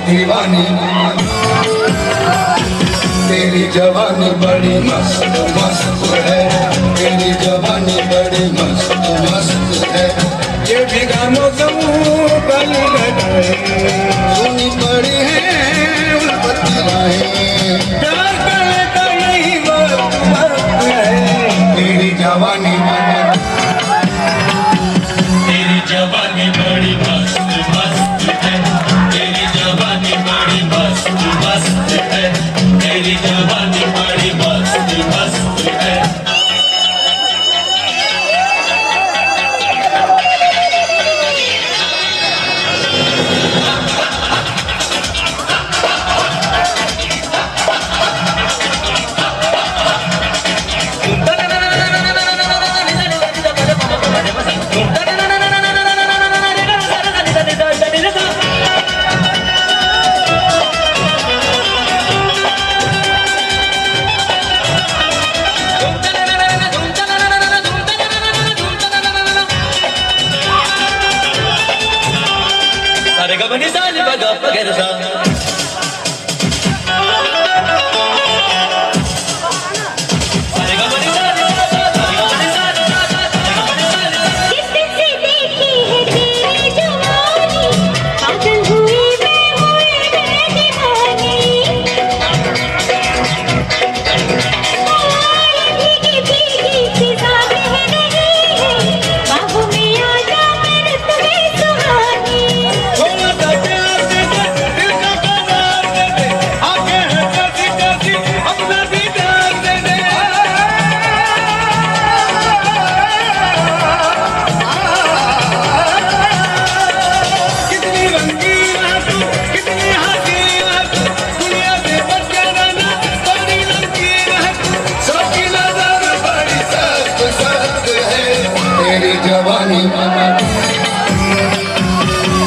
दीवानी तेरी जवानी बड़ी मस्त मस्त है, तेरी जवानी बड़ी मस्त मस्त है। ये भीगा मौसम कल लगाए सुनी पड़ी है उल्पत्ती प्यार करने का यही वक्त वक्त है। तेरी जवानी बड़ी मस्त मस्त है, तेरी जवानी बड़ी मस्त मस्त है, तेरी जवानी बड़ी मस्त मस्त है।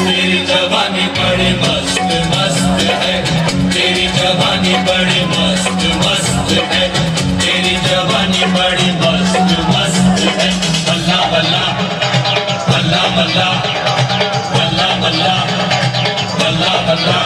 तेरी जवानी बड़ी मस्त मस्त है, तेरी जवानी बड़ी मस्त मस्त है, तेरी जवानी बड़ी मस्त मस्त है। बल्ला बल्ला बल्ला बल्ला बल्ला बल्ला बल्ला बल्ला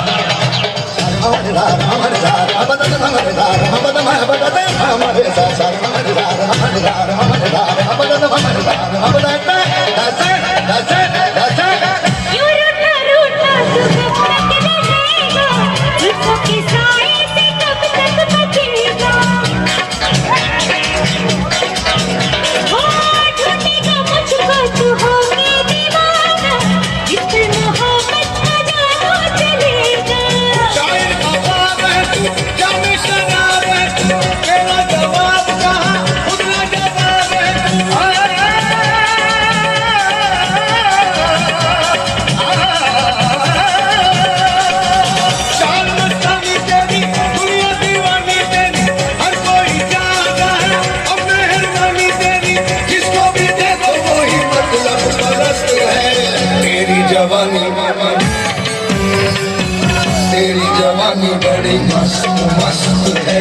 तेरी जवानी बड़ी मस्त मस्त है,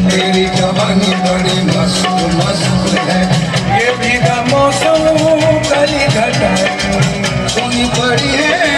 तेरी जवानी बड़ी मस्त मस्त है। ये भीगा मौसम कली घटाए सुनी पड़ी है